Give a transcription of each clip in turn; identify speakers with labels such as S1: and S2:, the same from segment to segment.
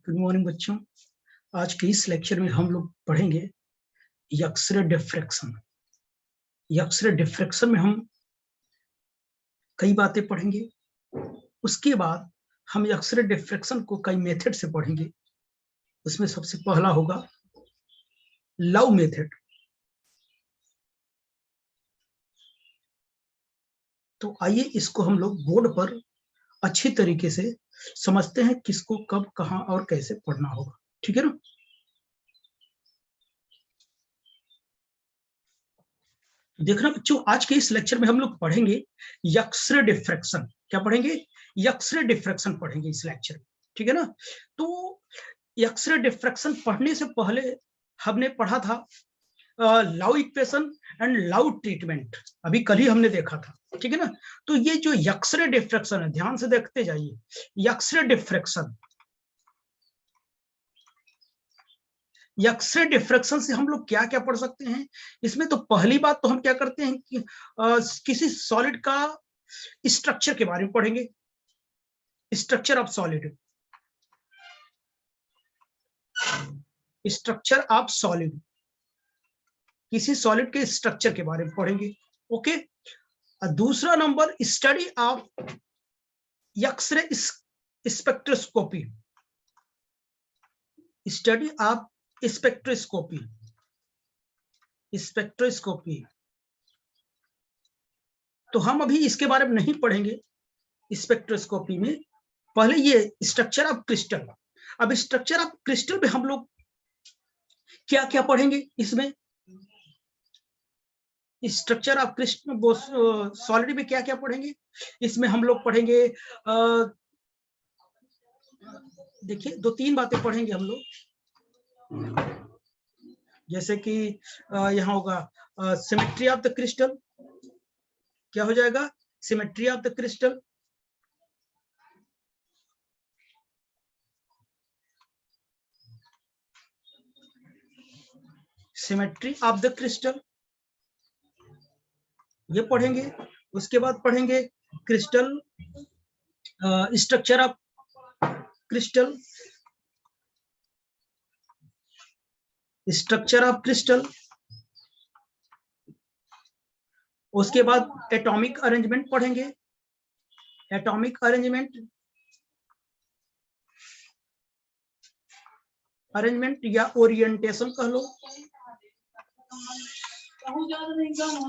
S1: Good morning बच्चों। आज के इस लेक्चर में हम लोग पढ़ेंगे एक्सरे डिफ्रैक्शन। एक्सरे डिफ्रैक्शन में हम कई बातें पढ़ेंगे। उसके बाद हम एक्सरे डिफ्रैक्शन को कई मेथड से पढ़ेंगे। उसमें सबसे पहला होगा लव मेथड। तो आइए इसको हम लोग बोर्ड पर अच्छी तरीके से समझते हैं, किसको कब कहां और कैसे पढ़ना होगा। ठीक है ना। देखना बच्चों, आज के इस लेक्चर में हम लोग पढ़ेंगे एक्सरे डिफ्रैक्शन। क्या पढ़ेंगे? एक्सरे डिफ्रैक्शन पढ़ेंगे इस लेक्चर में। ठीक है ना। तो एक्सरे डिफ्रैक्शन पढ़ने से पहले हमने पढ़ा था love equation and love treatment. अभी कल ही हमने देखा था। ठीक है ना। तो ये जो एक्सरे डिफ्रैक्शन है, ध्यान से देखते जाइए। एक्सरे डिफ्रैक्शन, एक्सरे डिफ्रैक्शन से हम लोग क्या क्या पढ़ सकते हैं। इसमें तो पहली बात तो हम क्या करते हैं कि किसी सॉलिड का स्ट्रक्चर के बारे में पढ़ेंगे। Structure of solid, structure of solid, किसी सॉलिड के स्ट्रक्चर के बारे में पढ़ेंगे। ओके। दूसरा number study of X ray spectroscopy, study of spectroscopy, spectroscopy. तो हम अभी इसके बारे में नहीं पढ़ेंगे स्पेक्ट्रोस्कोपी में। पहले ये स्ट्रक्चर ऑफ क्रिस्टल। अब स्ट्रक्चर ऑफ क्रिस्टल में हम लोग क्या क्या पढ़ेंगे। इसमें स्ट्रक्चर ऑफ क्रिस्टल सॉलिड में क्या क्या पढ़ेंगे। इसमें हम लोग पढ़ेंगे, देखिए दो तीन बातें पढ़ेंगे हम लोग। जैसे कि यहाँ होगा सिमेट्री ऑफ द क्रिस्टल। क्या हो जाएगा? Symmetry of the crystal. Symmetry of the crystal ये पढ़ेंगे। उसके बाद पढ़ेंगे crystal, structure of crystal, structure of crystal. उसके बाद एटॉमिक अरेंजमेंट पढ़ेंगे। एटॉमिक अरेंजमेंट, अरेंजमेंट या ओरिएंटेशन कह लो,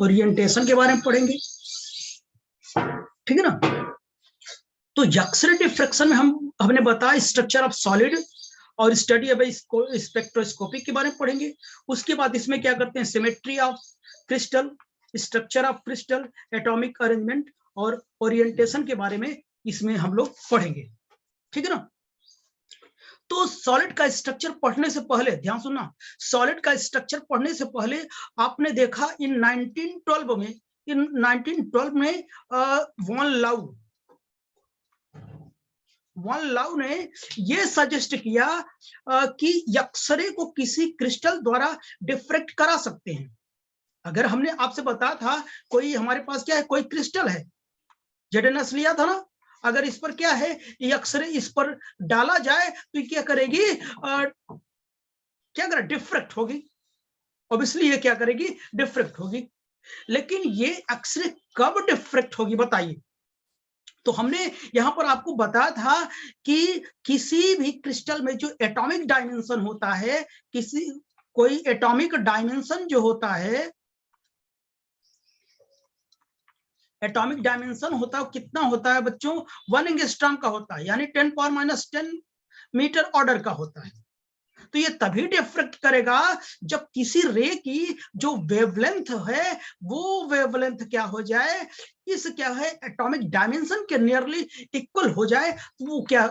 S1: ओरिएंटेशन के बारे में पढ़ेंगे। ठीक है ना। तो एक्सरे डिफ्रैक्शन में हमने बताया स्ट्रक्चर ऑफ सॉलिड और स्टडी ऑफ स्पेक्ट्रोस्कोपी के बारे में पढ़ेंगे। उसके बाद इसमें क्या करते हैं, symmetry of crystal, structure of crystal, atomic arrangement और ओरिएंटेशन के बारे में इसमें हम लोग पढ़ेंगे। ठीक है ना। तो सॉलिड का स्ट्रक्चर पढ़ने से पहले ध्यान सुनना, सॉलिड का स्ट्रक्चर पढ़ने से पहले आपने देखा इन 1912 में वॉन लाउ ने ये सजेस्ट किया कि एक्सरे को किसी क्रिस्टल द्वारा डिफ्रैक्ट करा सकते हैं। अगर हमने आपसे बताया था कोई हमारे पास क्या है, कोई क्रिस्टल है, जेडेनस लिया था ना, अगर इस पर क्या है, एक्सरे इस पर डाला जाए तो क्या करेगी, क्या करे, डिफ्रैक्ट होगी। ऑब्वियसली ये क्या करेगी, डिफ्रैक्ट होगी। लेकिन ये एक्सरे कब डिफ्रैक्ट होगी बताइए। तो हमने यहां पर आपको बताया था कि किसी भी क्रिस्टल में जो एटॉमिक डायमेंशन होता है, कोई एटॉमिक डायमेंशन जो होता है, एटॉमिक डायमेंशन होता है, कितना होता है बच्चों, 1 एंगस्ट्रॉम का होता है, यानी 10⁻10 मीटर ऑर्डर का होता है। तो ये तभी डिफ्रैक्ट करेगा जब किसी रे की जो वेवलेंथ है वो वेवलेंथ क्या हो जाए, इस क्या है एटॉमिक डायमेंशन के नियरली इक्वल हो जाए, तो वो क्या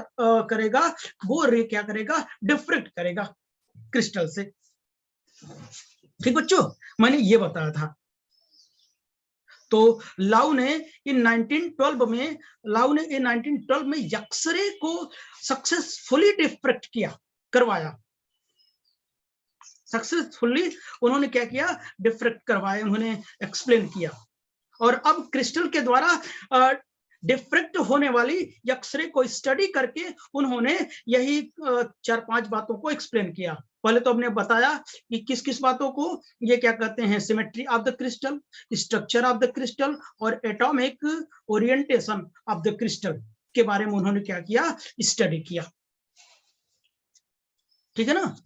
S1: करेगा, वो रे क्या करेगा, डिफ्रैक्ट करेगा क्रिस्टल से। ठीक बच्चों, मैंने ये बताया था। तो लाउ ने इन 1912 में एक्सरे को सक्सेसफुली डिफ्रैक्ट किया, करवाया। सक्सेसफुली उन्होंने क्या किया, डिफ्रैक्ट करवाया, उन्होंने एक्सप्लेन किया। और अब क्रिस्टल के द्वारा डिफ्रेक्ट होने वाली एक्सरे को स्टडी करके उन्होंने यही 4-5 बातों को एक्सप्लेन किया। पहले तो हमने बताया कि किस किस बातों को, ये क्या कहते हैं, symmetry of the crystal, structure of the crystal और atomic orientation of the crystal के बारे में उन्होंने क्या किया, स्टडी किया। ठीक है ना।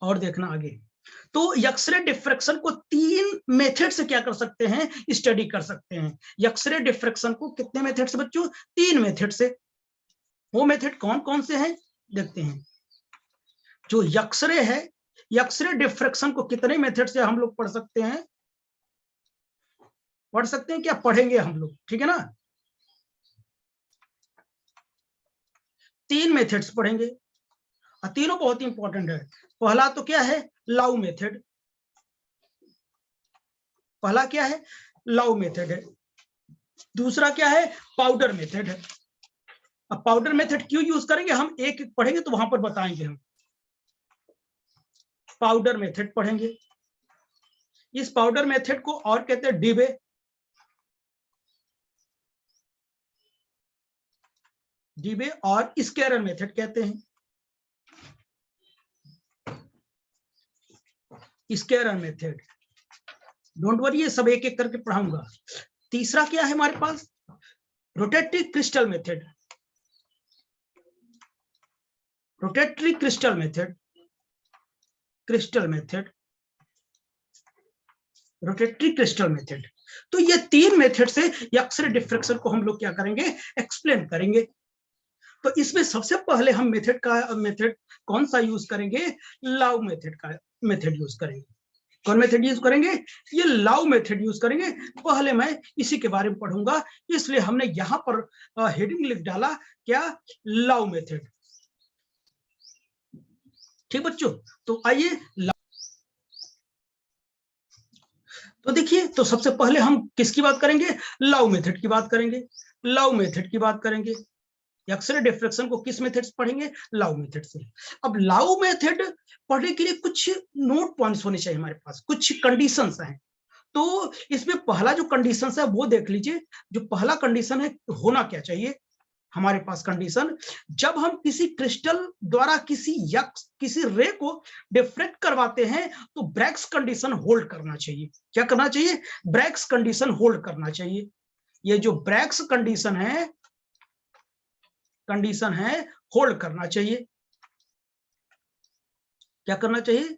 S1: और देखना आगे, तो एक्सरे डिफ्रैक्शन को 3 मेथड से क्या कर सकते हैं, स्टडी कर सकते हैं। एक्सरे डिफ्रैक्शन को कितने मेथड से बच्चों, 3 मेथड से। वो मेथड कौन कौन से हैं देखते हैं। जो एक्सरे है, एक्सरे डिफ्रैक्शन को कितने मेथड से हम लोग पढ़ सकते हैं, क्या पढ़ेंगे हम लोग, ठीक है ना। 3 मेथड्स पढ़ेंगे और तीनों बहुत इंपॉर्टेंट है। पहला तो क्या है, लाउ मेथड। पहला क्या है, लाउ मेथड है। दूसरा क्या है, पाउडर मेथड है। अब पाउडर मेथड क्यों यूज करेंगे, हम एक एक पढ़ेंगे तो वहां पर बताएंगे। हम पाउडर मेथड पढ़ेंगे। इस पाउडर मेथड को और कहते हैं डिबे। डिबे और स्केरर मेथड कहते हैं। स्केरर मेथड, डोंट वरी, ये सब एक एक करके पढ़ाऊंगा। तीसरा क्या है हमारे पास, rotatory crystal method. Rotatory crystal method, rotatory crystal method. तो ये 3 मेथड से एक्सरे डिफ्रैक्शन को हम लोग क्या करेंगे, एक्सप्लेन करेंगे। तो इसमें सबसे पहले हम मेथड कौन सा यूज करेंगे, लाउ मेथड का मेथड यूज करेंगे। कौन मेथड यूज करेंगे, ये लाउ मेथड यूज करेंगे। पहले मैं इसी के बारे में पढ़ूंगा, इसलिए हमने यहां पर हेडिंग लिख डाला क्या, लाउ मेथड। ठीक बच्चों, तो आइए तो देखिए, तो सबसे पहले हम किसकी बात करेंगे, लाउ मेथड की बात करेंगे। लाउ मेथड की बात करेंगे। एक्सरे डिफ्रैक्शन को किस मेथड से पढ़ेंगे, लाउ मेथड से। अब लाउ मेथड पढ़ने के लिए कुछ नोट पॉइंट्स होने चाहिए हमारे पास, कुछ कंडीशंस हैं। तो इसमें पहला जो कंडीशंस है वो देख लीजिए। जो पहला कंडीशन है, होना क्या चाहिए हमारे पास कंडीशन, जब हम किसी क्रिस्टल द्वारा किसी रे को डिफ्रेक्ट करवाते हैं तो ब्रैग्स कंडीशन होल्ड करना चाहिए। क्या करना चाहिए, ब्रैग्स कंडीशन होल्ड करना चाहिए। ये जो ब्रैग्स कंडीशन है होल्ड करना चाहिए। क्या करना चाहिए,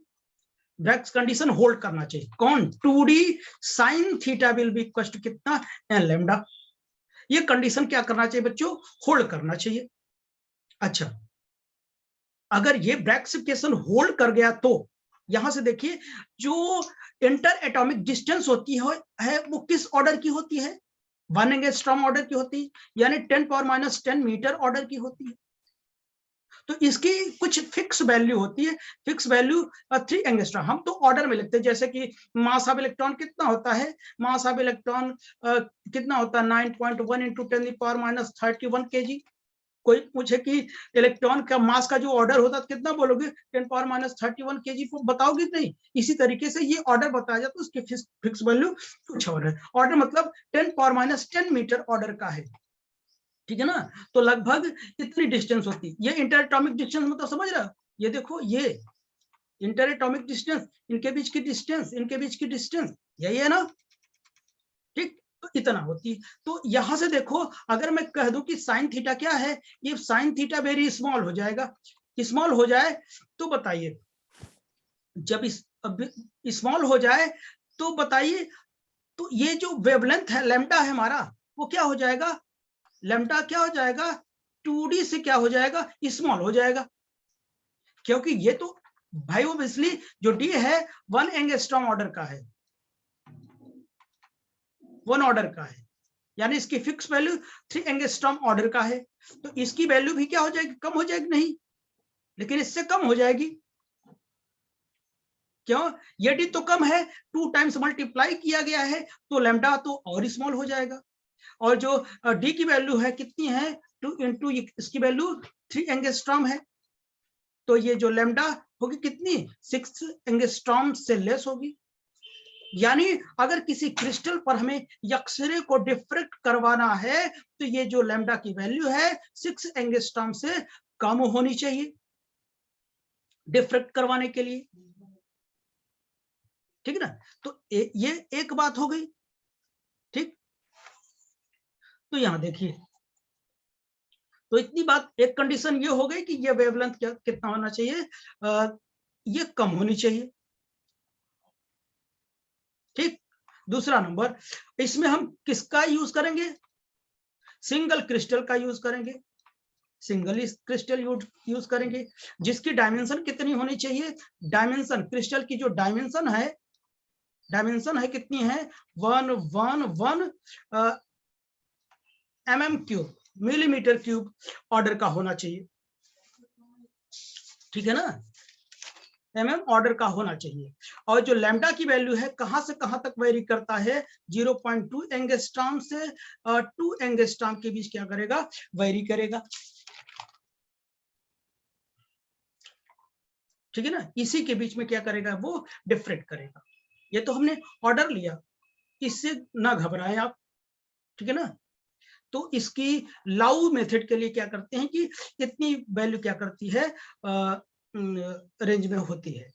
S1: ब्रैग्स कंडीशन होल्ड करना चाहिए। कौन, 2d sin theta will be equal to कितना, n लैम्डा। ये कंडीशन क्या करना चाहिए बच्चों, होल्ड करना चाहिए। अच्छा, अगर ये ब्रैग्स इक्वेशन होल्ड कर गया तो यहां से देखिए, जो इंटर एटॉमिक डिस्टेंस होती है वो किस ऑर्डर की होती है, 1 एंगस्ट्रॉम ऑर्डर की होती है, यानी 10⁻10 मीटर ऑर्डर की होती है। तो इसकी कुछ फिक्स वैल्यू होती है, फिक्स वैल्यू 3 एंगस्ट्रॉम। हम तो ऑर्डर में लिखते हैं, जैसे कि मास ऑफ इलेक्ट्रॉन कितना होता है, मास ऑफ इलेक्ट्रॉन कितना होता है, 9.1 × 10⁻31 kg। कोई पूछे कि इलेक्ट्रॉन का मास का जो ऑर्डर होता है कितना बोलोगे, 10⁻31 kg को बताओगे नहीं। इसी तरीके से ये ऑर्डर बताया जाता है, उसकी फिक्स वैल्यू कुछ और है। ऑर्डर मतलब 10⁻10 मीटर ऑर्डर का है, ठीक है ना। तो लगभग इतनी डिस्टेंस होती है। ये इंटर एटॉमिक डिस्टेंस मतलब समझ रहा, ये देखो, ये इंटर एटॉमिक डिस्टेंस, इनके बीच की डिस्टेंस यही है ना, ठीक। तो इतना होती है। तो यहां से देखो, अगर मैं कह दूं कि साइन थीटा क्या है, ये साइन थीटा वेरी स्मॉल हो जाएगा। स्मॉल हो जाए तो बताइए, जब स्मॉल हो जाए तो बताइए, तो ये जो वेवलेंथ है लैम्डा है हमारा, वो क्या हो जाएगा, लैम्डा क्या हो जाएगा, 2d से क्या हो जाएगा, स्मॉल हो जाएगा। क्योंकि ये तो भाई ऑब्वियसली जो d है 1 एंगस्ट्रॉम ऑर्डर का है, 1 ऑर्डर का है, यानी इसकी फिक्स वैल्यू 3 एंगस्ट्रॉम ऑर्डर का है। तो इसकी वैल्यू भी क्या हो जाएगी, कम हो जाएगी, नहीं, लेकिन इससे कम हो जाएगी। क्यों, ये d तो कम है, 2 टाइम्स मल्टीप्लाई किया गया है, तो लैम्डा तो और स्मॉल हो जाएगा। और जो d की वैल्यू है कितनी है, 2 इंटू इसकी वैल्यू 3 एंगस्ट्रॉम है, तो ये जो लैम्डा होगी कितनी, 6 एंगस्ट्रॉम से लेस होगी। यानी अगर किसी क्रिस्टल पर हमें एक्सरे को डिफ्रेक्ट करवाना है तो ये जो लैम्डा की वैल्यू है 6 एंगस्ट्रॉम से कम होनी चाहिए डिफ्रेक्ट करवाने के लिए, ठीक है ना। तो ये एक बात हो गई, ठीक। तो यहां देखिए, तो इतनी बात, एक कंडीशन ये हो गई कि ये वेवलेंथ कितना होना चाहिए, ये कम होनी चाहिए, ठीक। दूसरा नंबर, इसमें हम किसका यूज करेंगे, सिंगल क्रिस्टल का यूज करेंगे, सिंगल क्रिस्टल यूज करेंगे, जिसकी डायमेंशन कितनी होनी चाहिए, डायमेंशन क्रिस्टल की जो डायमेंशन है कितनी है, 111 mm³ मिलीमीटर क्यूब ऑर्डर का होना चाहिए, ठीक है ना, ऑर्डर का होना चाहिए। और जो लैम्डा की वैल्यू है कहां से कहां तक वेरी करता है, 0.2 एंगस्ट्रॉम से 2 एंगस्ट्रॉम के बीच क्या करेगा, वेरी करेगा, ठीक है ना। इसी के बीच में क्या करेगा, वो डिफरेंट करेगा। ये तो हमने ऑर्डर लिया, इससे ना घबराएं आप, ठीक है ना। तो इसकी लाउ मेथड के लिए क्या करते हैं कि इतनी वैल्यू क्या करती है, रेंज में होती है,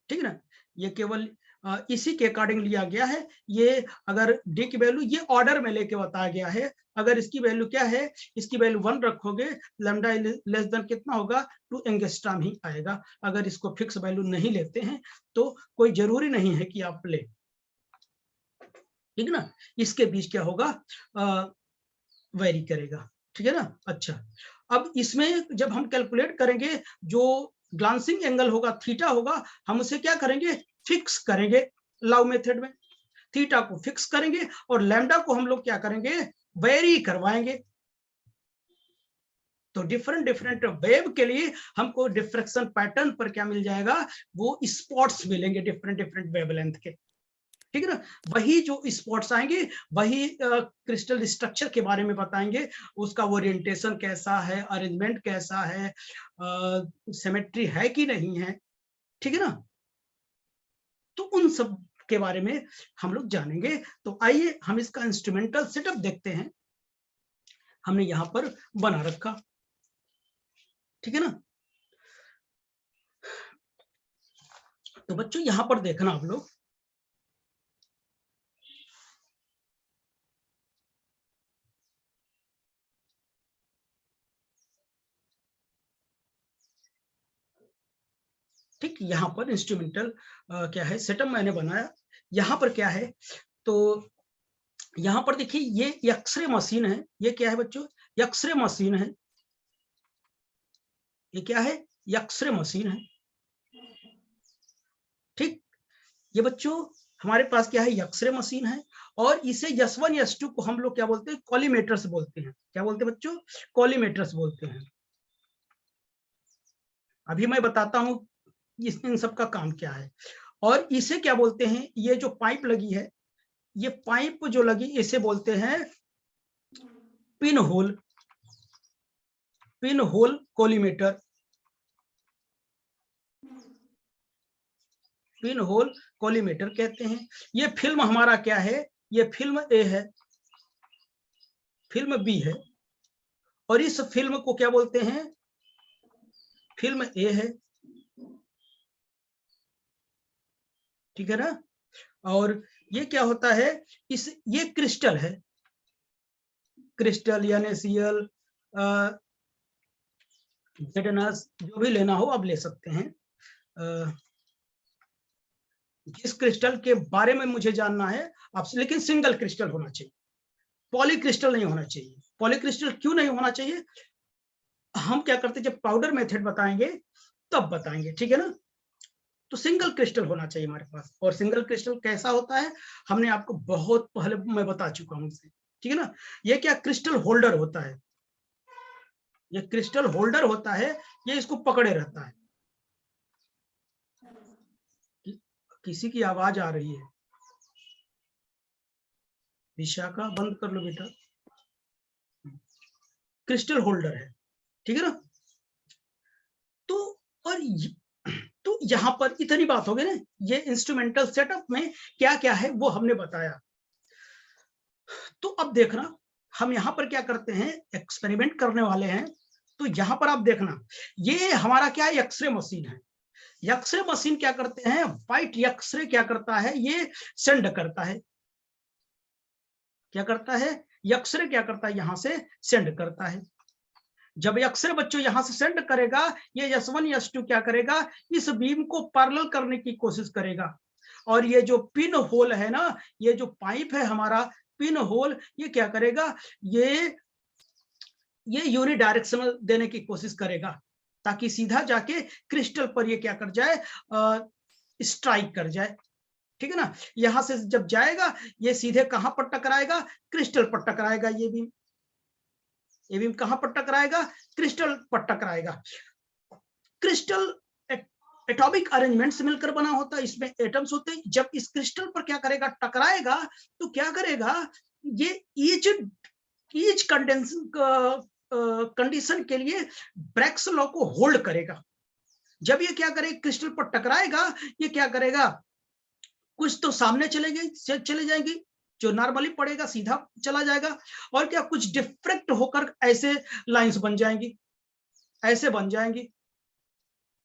S1: ठीक है ना। ये केवल इसी के अकॉर्डिंग लिया गया है। ये अगर डी की वैल्यू ये ऑर्डर में लेके बताया गया है, अगर इसकी वैल्यू क्या है, इसकी वैल्यू 1 रखोगे, लैम्डा लेस देन कितना होगा, 2 एंगस्ट्रॉम ही आएगा। अगर इसको फिक्स वैल्यू नहीं लेते हैं तो कोई जरूरी नहीं है कि आप ले, ठीक है ना। इसके बीच क्या होगा, वेरी करेगा, ठीक है ना। अच्छा, अब इसमें जब हम कैलकुलेट करेंगे, जो ग्लांसिंग एंगल होगा थीटा होगा, हम उसे क्या करेंगे, फिक्स करेंगे लाउ मेथड में, थीटा को फिक्स करेंगे और लैम्डा को हम लोग क्या करेंगे, वेरी करवाएंगे। तो डिफरेंट डिफरेंट वेव के लिए हमको डिफ्रेक्शन पैटर्न पर क्या मिल जाएगा, वो स्पॉट्स मिलेंगे डिफरेंट डिफरेंट वेवलेंथ के, ठीक है ना। वही जो स्पॉट्स आएंगे वही क्रिस्टल स्ट्रक्चर के बारे में बताएंगे, उसका ओरिएंटेशन कैसा है, अरेंजमेंट कैसा है, सिमेट्री है कि नहीं है, ठीक है ना। तो उन सब के बारे में हम लोग जानेंगे। तो आइए हम इसका इंस्ट्रूमेंटल सेटअप देखते हैं, हमने यहां पर बना रखा, ठीक है ना। तो बच्चों यहां पर देखना आप लोग, ठीक, यहाँ पर इंस्ट्रूमेंटल क्या है सेटअप मैंने बनाया। यहाँ पर क्या है, तो यहाँ पर देखिए ये एक्सरे मशीन है, ये क्या है बच्चों, एक्सरे मशीन है, ये क्या है, एक्सरे मशीन है, ठीक। ये बच्चों हमारे पास क्या है, एक्सरे मशीन है, और इसे S1 S2 को हम लोग क्या बोलते हैं, कॉलीमेटर्स बोलते हैं। क्या बोलते हैं बच्चों, कॉलीमेटर्स बोलते हैं। अभी मैं बताता हूं इन सब का काम क्या है। और इसे क्या बोलते हैं, ये जो पाइप लगी है, ये पाइप जो लगी इसे बोलते हैं pin hole, pin hole collimator, pin hole collimator कहते हैं। ये फिल्म हमारा क्या है, ये फिल्म ए है, फिल्म बी है, और इस फिल्म को क्या बोलते हैं, फिल्म ए है, ठीक है ना। और ये क्या होता है, इस ये क्रिस्टल है, क्रिस्टल यानी सीएल, जेडनस, जो भी लेना हो आप ले सकते हैं। जिस क्रिस्टल के बारे में मुझे जानना है आपसे, लेकिन सिंगल क्रिस्टल होना चाहिए, पॉली क्रिस्टल नहीं होना चाहिए। पॉली क्रिस्टल क्यों नहीं होना चाहिए, हम क्या करते हैं जब पाउडर मेथड बताएंगे तब बताएंगे, ठीक है ना। तो सिंगल क्रिस्टल होना चाहिए हमारे पास। और सिंगल क्रिस्टल कैसा होता है, हमने आपको बहुत पहले मैं बता चुका हूं उसे, ठीक है ना। ये क्या क्रिस्टल होल्डर होता है, ये क्रिस्टल होल्डर होता है, ये इसको पकड़े रहता है। किसी की आवाज आ रही है, विशाखा बंद कर लो बेटा। क्रिस्टल होल्डर है, ठीक है ना। तो और तो यहां पर इतनी बात हो गई ना, ये इंस्ट्रूमेंटल सेटअप में क्या क्या है वो हमने बताया। तो अब देखना, हम यहाँ पर क्या करते हैं, एक्सपेरिमेंट करने वाले हैं। तो यहाँ पर आप देखना, ये हमारा क्या है, एक्सरे मशीन है। एक्सरे मशीन क्या करते हैं, व्हाइट एक्सरे क्या करता है, ये सेंड करता है। क्या करता है, एक्सरे क्या करता है, यहां से सेंड करता है। जब एक्सरे बच्चों यहां से सेंड करेगा, ये S1 S2 क्या करेगा, इस बीम को पैरेलल करने की कोशिश करेगा। और ये जो पिन होल है ना, ये जो पाइप है हमारा पिन होल, ये क्या करेगा, ये यूनिडायरेक्शनल देने की कोशिश करेगा, ताकि सीधा जाके क्रिस्टल पर ये क्या कर जाए, स्ट्राइक कर जाए। ठीक है ना, यहां से जब जाएगा, ये सीधे कहां पर टकराएगा, क्रिस्टल पर टकराएगा। ये बीम कहां पर टकराएगा, क्रिस्टल पर टकराएगा। क्रिस्टल एटॉमिक अरेंजमेंट से मिलकर बना होता है, इसमें एटम्स होते हैं। जब इस क्रिस्टल पर क्या करेगा, टकराएगा, तो क्या करेगा, ये ईच कंडीशन के लिए ब्रैग्स लॉ को होल्ड करेगा। जब ये क्या करेगा, क्रिस्टल पर टकराएगा, ये क्या करेगा, कुछ तो सामने चले जाएंगी, जो नॉर्मली पड़ेगा सीधा चला जाएगा, और क्या कुछ डिफ्रेक्ट होकर ऐसे लाइंस बन जाएंगी, ऐसे बन जाएंगी,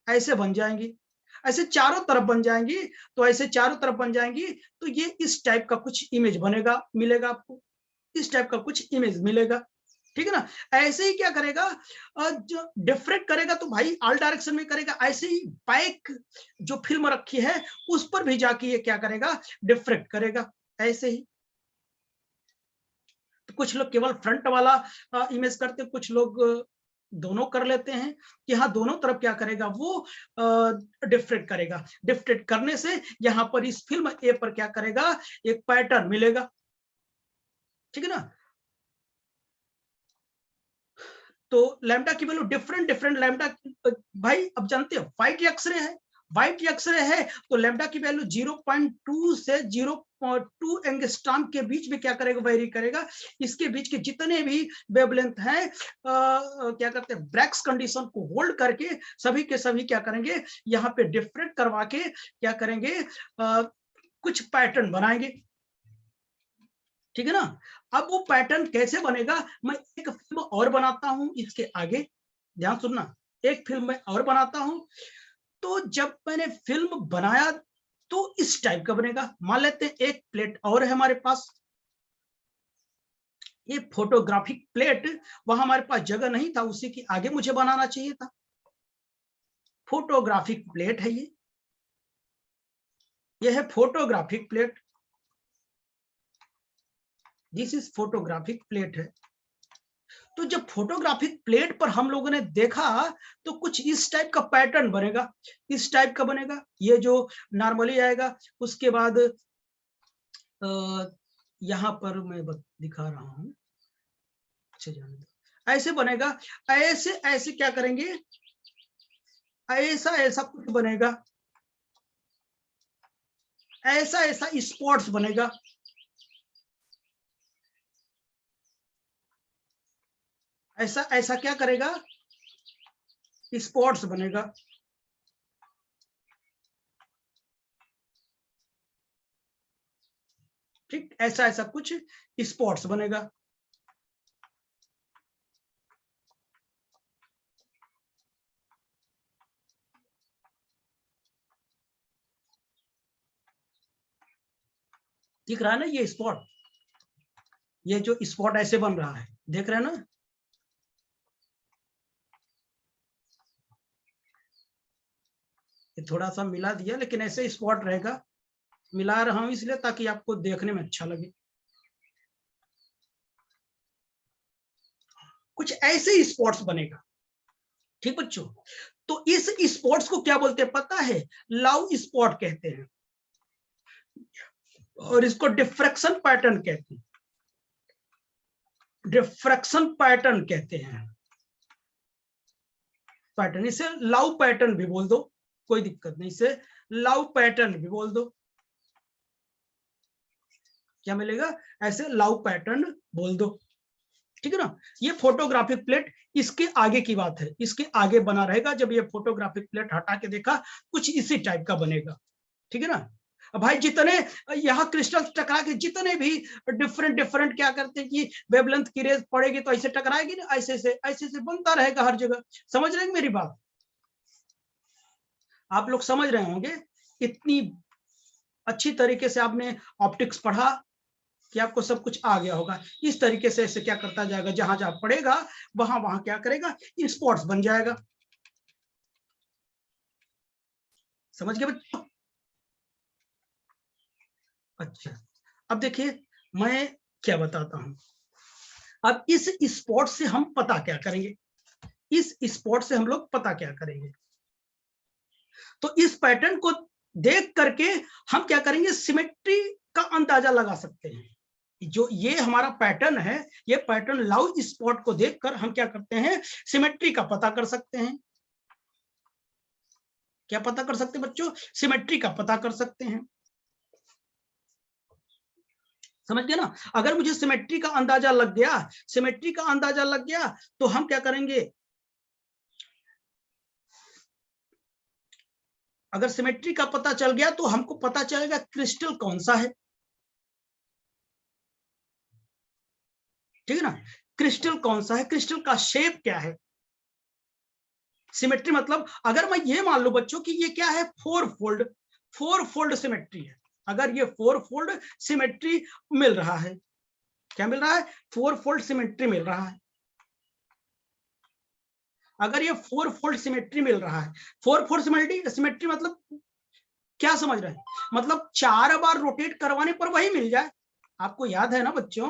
S1: ऐसे बन जाएंगी, ऐसे चारों तरफ बन जाएंगी। तो ऐसे चारों तरफ बन जाएंगी, तो ये इस टाइप का कुछ इमेज बनेगा, मिलेगा आपको, इस टाइप का कुछ इमेज मिलेगा। ठीक है ना, ऐसे ही क्या करेगा, जो डिफ्रेक्ट करेगा तो भाई ऑल डायरेक्शन में करेगा। ऐसे ही बैक जो फिल्म रखी है उस पर भी जाके ये क्या करेगा, डिफ्रेक्ट करेगा, ऐसे ही। तो कुछ लोग केवल फ्रंट वाला इमेज करते, कुछ लोग दोनों कर लेते हैं, कि हाँ दोनों तरफ क्या करेगा, वो डिफ्रेक्ट करेगा। डिफ्रेक्ट करने से यहाँ पर इस फिल्म ए पर क्या करेगा, एक पैटर्न मिलेगा। ठीक है ना, तो लैम्डा की वैल्यू डिफरेंट लैम्डा, भाई अब जानते हो व्हाइट एक्सरे है, व्हाइट एक्सरे है, तो लैम्डा की वैल्यू 0.2 से 0.2 एंगस्ट्रॉम के बीच में क्या करेगा, वेरी करेगा। इसके बीच के जितने भी वेवलेंथ हैं, क्या करते हैं, ब्रैग्स कंडीशन को होल्ड करके सभी के सभी क्या करेंगे, यहाँ पे डिफरेंट करवा के क्या करेंगे, कुछ पैटर्न बनाएंगे। ठीक है ना, अब वो पैटर्न कैसे बनेगा, मैं एक फिल्म और बनाता हूं इसके आगे, ध्यान सुनना, एक फिल्म में और बनाता हूं। तो जब मैंने फिल्म बनाया तो इस टाइप का बनेगा। मान लेते हैं एक प्लेट और है हमारे पास, ये फोटोग्राफिक प्लेट, वहां हमारे पास जगह नहीं था, उसी के आगे मुझे बनाना चाहिए था। फोटोग्राफिक प्लेट है ये है photographic plate, this is photographic plate है। तो जब फोटोग्राफिक प्लेट पर हम लोगों ने देखा, तो कुछ इस टाइप का पैटर्न बनेगा, इस टाइप का बनेगा, ये जो नॉर्मली आएगा। उसके बाद यहां पर मैं दिखा रहा हूं, अच्छा जाने दो, ऐसे बनेगा। ऐसे ऐसे क्या करेंगे, ऐसा ऐसा कुछ बनेगा, ऐसा ऐसा स्पॉट्स बनेगा, ऐसा ऐसा क्या करेगा, स्पॉट्स बनेगा। ठीक, ऐसा ऐसा कुछ स्पॉट्स बनेगा। दिख रहा है ना ये स्पॉट, ये जो स्पॉट ऐसे बन रहा है, देख रहे हैं ना, ये थोड़ा सा मिला दिया, लेकिन ऐसे स्पॉट रहेगा। मिला रहा हूं इसलिए ताकि आपको देखने में अच्छा लगे। कुछ ऐसे ही स्पॉट्स बनेगा। ठीक बच्चों, तो इस स्पॉट्स को क्या बोलते हैं पता है, लव स्पॉट कहते हैं, और इसको डिफ्रैक्शन पैटर्न कहते हैं, डिफ्रैक्शन पैटर्न कहते हैं। पैटर्न, इसे लव पैटर्न भी बोल दो, कोई दिक्कत नहीं, इसे लव पैटर्न भी बोल दो। क्या मिलेगा, ऐसे लव पैटर्न बोल दो। ठीक है ना। ये फोटोग्राफिक प्लेट इसके आगे की बात है, इसके आगे बना रहेगा। जब ये फोटोग्राफिक प्लेट हटा के देखा कुछ इसी टाइप का बनेगा, ठीक है ना। भाई जितने यहाँ क्रिस्टल टकरा के जितने भी डिफरेंट डिफरेंट क्या करते हैं कि वेवलेंथ की रेज पड़ेगी तो ऐसे टकराएगी ना, ऐसे से बनता रहेगा हर जगह। समझ रहे हैं मेरी बात? आप लोग समझ रहे होंगे, इतनी अच्छी तरीके से आपने ऑप्टिक्स पढ़ा कि आपको सब कुछ आ गया होगा। इस तरीके से ऐसे क्या करता जाएगा, जहां जहां पड़ेगा वहां वहां क्या करेगा, स्पॉट्स बन जाएगा। समझ गए बच्चों? अच्छा, अब देखिए मैं क्या बताता हूं। अब इस स्पॉट से हम पता क्या करेंगे, इस स्पॉट से हम लोग पता क्या करेंगे। तो इस पैटर्न को देख करके हम क्या करेंगे, सिमेट्री का अंदाजा लगा सकते हैं। जो ये हमारा पैटर्न है, ये पैटर्न लाउ स्पॉट को देखकर हम क्या करते हैं, सिमेट्री का पता कर सकते हैं। क्या पता कर सकते हैं बच्चों? सिमेट्री का पता कर सकते हैं। समझ गए ना। अगर मुझे सिमेट्री का अंदाजा लग गया, सिमेट्री का अंदाजा लग गया तो हम क्या करेंगे, अगर सिमेट्री का पता चल गया तो हमको पता चलेगा क्रिस्टल कौन सा है, ठीक है ना। क्रिस्टल कौन सा है, क्रिस्टल का शेप क्या है। सिमेट्री मतलब अगर मैं ये मान लूं बच्चों कि ये क्या है, फोर फोल्ड सिमेट्री है। अगर ये फोर फोल्ड सिमेट्री मिल रहा है, क्या मिल रहा है, फोर फोल्ड सिमेट्री मिल रहा है। अगर ये फोर फोल्ड सिमेट्री मिल रहा है, फोर फोल्ड सिमेट्री मतलब क्या समझ रहे हैं, मतलब 4 बार रोटेट करवाने पर वही मिल जाए। आपको याद है ना बच्चों,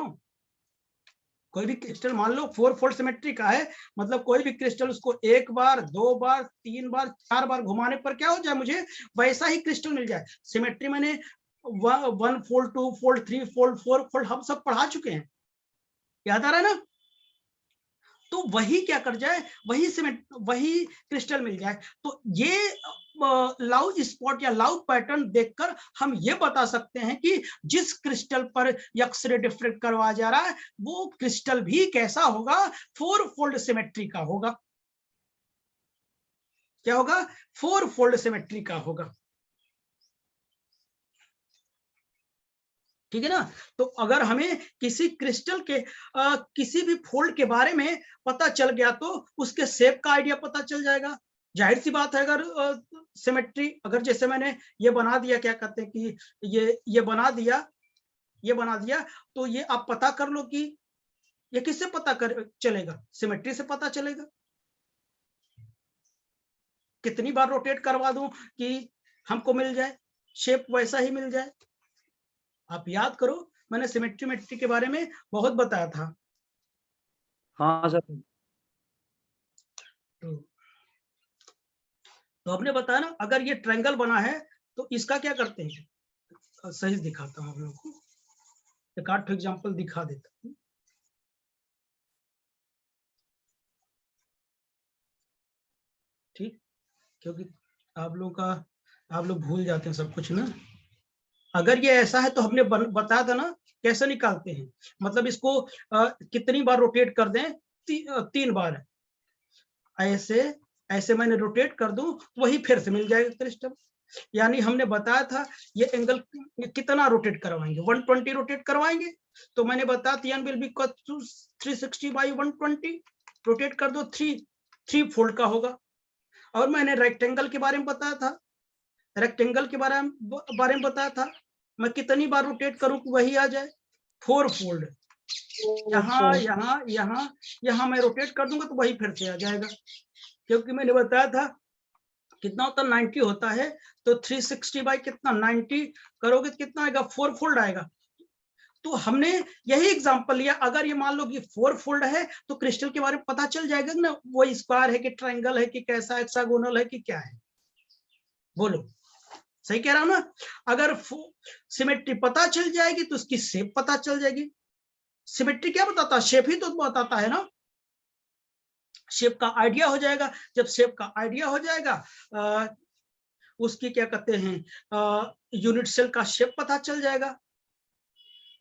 S1: कोई भी क्रिस्टल मान लो 4 फोल्ड सिमेट्री का है, मतलब कोई भी क्रिस्टल उसको 1 बार 2 बार 3 बार 4 बार घुमाने पर क्या हो जाए, मुझे वैसा ही क्रिस्टल मिल जाए। सिमेट्री मैंने 1 फोल्ड 2 फोल्ड 3 फोल्ड 4 फोल्ड हम सब पढ़ा चुके हैं, याद आ रहा है ना। तो वही क्या कर जाए, वही क्रिस्टल मिल जाए। तो ये लाउ स्पॉट या लाउ पैटर्न देखकर हम ये बता सकते हैं कि जिस क्रिस्टल पर एक्सरे डिफ्रेक्ट करवाया जा रहा है वो क्रिस्टल भी कैसा होगा, फोर फोल्ड सिमेट्री का होगा। क्या होगा, फोर फोल्ड सिमेट्री का होगा, ठीक है ना। तो अगर हमें किसी क्रिस्टल के किसी भी फोल्ड के बारे में पता चल गया तो उसके शेप का आइडिया पता चल जाएगा। जाहिर सी बात है, अगर सिमेट्री अगर जैसे मैंने ये बना दिया, क्या कहते हैं कि ये बना दिया, ये बना दिया, तो ये आप पता कर लो कि ये किससे पता कर चलेगा, सिमेट्री से पता चलेगा। कितनी बार रोटेट करवा दूं कि हमको मिल जाए, शेप वैसा ही मिल जाए। आप याद करो, मैंने सिमेट्री के बारे में बहुत बताया था।
S2: हाँ सर।
S1: तो आपने बताया ना, अगर ये ट्रायंगल बना है तो इसका क्या करते हैं, सही दिखाता हूं आप लोगों को, एक आठ एग्जांपल दिखा देता हूं। ठीक, क्योंकि आप लोग भूल जाते हैं सब कुछ ना। अगर ये ऐसा है तो हमने बताया था ना कैसे निकालते हैं, मतलब इसको कितनी बार रोटेट कर दें, 3 बार ऐसे ऐसे मैंने रोटेट कर दूं वही फिर से मिल जाएगा क्रिस्टल। यानी हमने बताया था ये एंगल कितना रोटेट करवाएंगे, 120 रोटेट करवाएंगे। तो मैंने बताया N will be 360 by 120, rotate कर दो, 3 फोल्ड का होगा। और मैंने रेक्टेंगल के बारे में बताया था, रेक्टेंगल के बारे में बताया था, मैं कितनी बार रोटेट करूं कि वही आ जाए, 4 फोल्ड। यहाँ यहाँ यहाँ यहाँ मैं रोटेट कर दूंगा तो वही फिर से आ जाएगा, क्योंकि मैंने बताया था कितना होता है, 90 होता है। तो 360 बाई कितना 90 करोगे तो कितना आएगा, 4 फोल्ड आएगा। तो हमने यही एग्जांपल लिया। अगर ये मान लो कि 4 फोल्ड है तो क्रिस्टल के बारे में पता चल जाएगा ना, वो स्क्वायर है कि ट्रायंगल है कि कैसा हेक्सागोनल है कि क्या है। बोलो, सही कह रहा हूं ना। अगर सिमेट्री पता चल जाएगी तो उसकी शेप पता चल जाएगी। सिमेट्री क्या बताता है, शेप ही तो बताता है ना, शेप का आइडिया हो जाएगा। जब शेप का आइडिया हो जाएगा उसकी क्या कहते हैं, यूनिट सेल का शेप पता चल जाएगा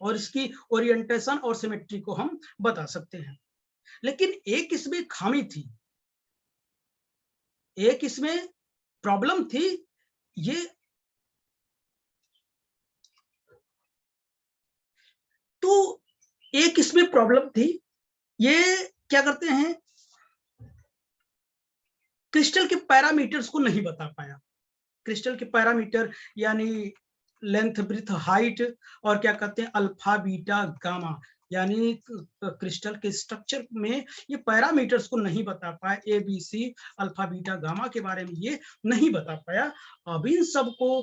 S1: और इसकी ओरिएंटेशन और सिमेट्री को हम बता सकते हैं। लेकिन एक इसमें खामी थी, एक इसमें प्रॉब्लम थी। ये तो एक इसमें प्रॉब्लम थी, ये क्या करते हैं, क्रिस्टल के पैरामीटर्स को नहीं बता पाया। क्रिस्टल के पैरामीटर यानी लेंथ, ब्रीथ, हाइट और क्या कहते हैं अल्फा, बीटा, गामा, यानी क्रिस्टल के स्ट्रक्चर में ये पैरामीटर्स को नहीं बता पाया। A B C alpha beta gamma के बारे में ये नहीं बता पाया। अब इन सबको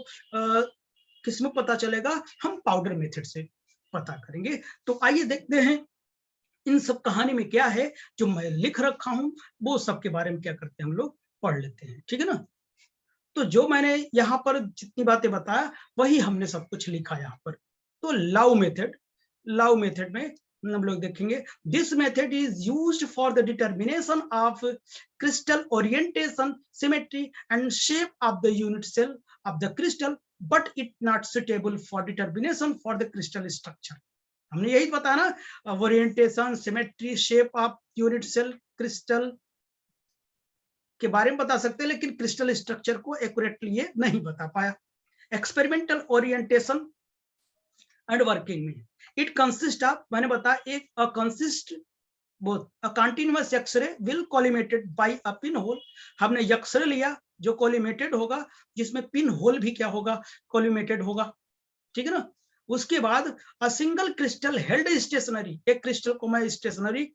S1: किस में पता चलेगा, हम पाउडर मेथड से पता करेंगे। तो आइए देखते हैं इन सब कहानी में क्या है जो मैं लिख रखा हूं, वो सब के बारे में क्या करते हैं हम लोग पढ़ लेते हैं, ठीक है ना। तो जो मैंने यहाँ पर जितनी बातें बताया वही हमने सब कुछ लिखा यहाँ पर। तो लव मेथड में हम लोग देखेंगे, this method is used for the determination of crystal orientation, symmetry and shape of the unit cell of the crystal, but it not suitable for determination for the crystal structure. हमने यही बताया ना, orientation, symmetry, shape of unit cell, crystal के बारे में बता सकते हैं, लेकिन क्रिस्टल स्ट्रक्चर को एक्यूरेटली ये नहीं बता पाया। एक्सपेरिमेंटल ओरिएंटेशन एंड वर्किंग में इट कंसिस्ट ऑफ, मैंने बताया एक consist both a continuous X ray will collimated by a pin hole. हमने एक्सरे लिया जो कोलिमेटेड होगा, जिसमें पिन होल भी क्या होगा, कोलिमेटेड होगा, ठीक है ना। उसके बाद a single crystal held stationary, एक क्रिस्टल को मैं स्टेशनरी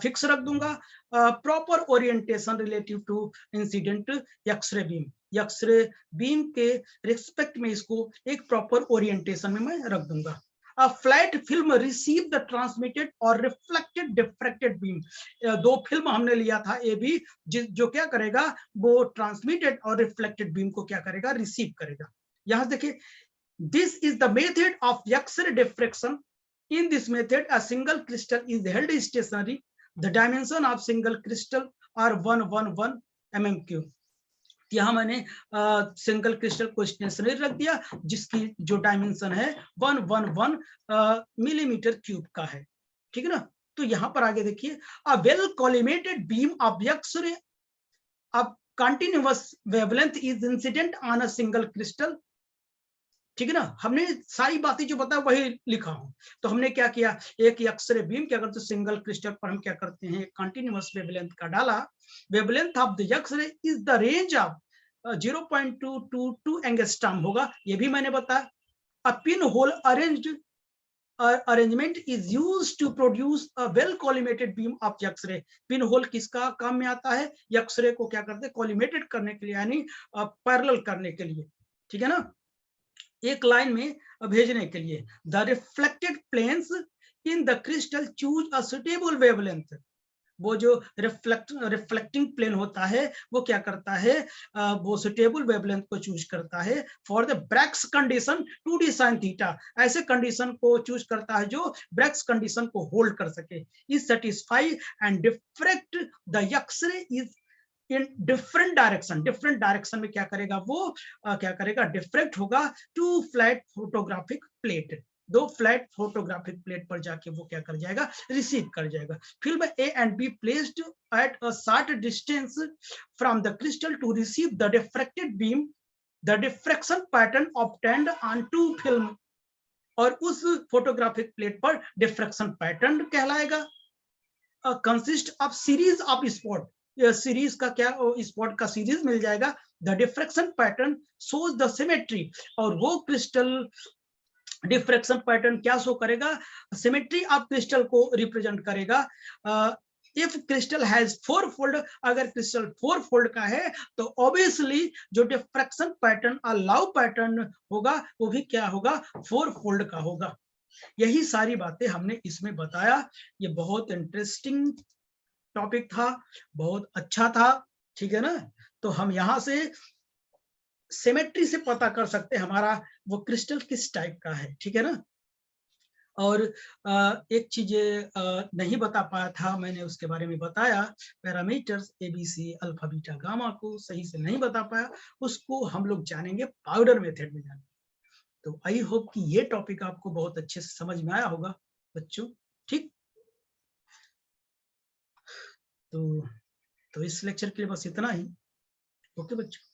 S1: फिक्स रख दूंगा। Proper orientation relative to incident X ray beam, X ray beam के रिस्पेक्ट में इसको एक प्रॉपर ओरिएंटेशन में मैं रख दूंगा। A flat film receive the transmitted or reflected diffracted beam, दो फिल्म हमने लिया था ए बी, जो क्या करेगा, वो ट्रांसमिटेड और रिफ्लेक्टेड बीम को क्या करेगा, रिसीव करेगा। यहां देखिए, this is the method of X-ray diffraction. In this method, a single crystal is held stationary. The dimension of single crystal are 111 mm3। यहाँ मैंने सिंगल क्रिस्टल को स्टेशनरी रख दिया, जिसकी जो डायमेंशन है 111 मिलीमीटर क्यूब का है, ठीक है ना। तो यहाँ पर आगे देखिए, a well collimated beam of X ray of continuous wavelength is incident on a single crystal, ठीक है ना। हमने सारी बातें जो बताया वही लिखा हूं। तो हमने क्या किया, एक एक्सरे बीम क्या करते, सिंगल क्रिस्टल पर हम क्या करते हैं, कंटिन्यूअस वेवलेंथ का डाला। Wavelength of the x ray is the range of 0.222 angstrom होगा, ये भी मैंने बताया। A pin hole arrangement is used to produce a well collimated beam of x-ray. Pinhole किसका काम में आता है, एक्सरे को क्या करते हैं, कोलिमेटेड करने के लिए, यानी पैरेलल करने के लिए, ठीक है ना, एक लाइन में भेजने के लिए। The reflected planes in the crystal choose a suitable wavelength, वो जो रिफ्लेक्टिंग प्लेन होता है वो क्या करता है, वो सुटेबल वेवलेंथ को चूज करता है for the Bragg's condition 2d sin theta, ऐसे कंडीशन को चूज करता है जो ब्रैक्स कंडीशन को होल्ड कर सके। Is satisfy and diffract the x ray is in different direction में क्या करेगा, वो क्या करेगा, डिफ्रेक्ट होगा टू फ्लैट फोटोग्राफिक प्लेट, दो फ्लैट फोटोग्राफिक प्लेट पर जाके वो क्या कर जाएगा, रिसीव कर जाएगा। Film A and B placed at a short distance from the crystal to receive the diffracted beam, the diffraction pattern obtained on to film, और उस फोटोग्राफिक प्लेट पर डिफ्रेक्शन पैटर्न कहलाएगा। Consist of series of spot, series का क्या, spot का series मिल जाएगा। The diffraction pattern shows the symmetry, और वो क्रिस्टल डिफ्रेक्शन पैटर्न क्या शो करेगा, सिमेट्री ऑफ क्रिस्टल को रिप्रेजेंट करेगा। इफ क्रिस्टल हैज 4 फोल्ड, अगर क्रिस्टल 4 फोल्ड का है तो ऑब्वियसली जो डिफ्रेक्शन पैटर्न लव पैटर्न होगा वो भी क्या होगा, 4 फोल्ड का होगा। यही सारी बातें हमने इसमें बताया। ये बहुत इंटरेस्टिंग टॉपिक था, बहुत अच्छा था, ठीक है ना। तो हम यहाँ से सिमेट्री से पता कर सकते हैं हमारा वो क्रिस्टल किस टाइप का है, ठीक है ना। और एक चीज नहीं बता पाया था, मैंने उसके बारे में बताया, parameters ABC alpha beta gamma को सही से नहीं बता पाया, उसको हम लोग जानेंगे पाउडर मेथड में जानेंगे। तो आई होप कि ये टॉपिक आपको बहुत अच्छे से समझ में आया होगा बच्चों, ठीक। तो इस लेक्चर के लिए बस इतना ही। ओके बच्चों।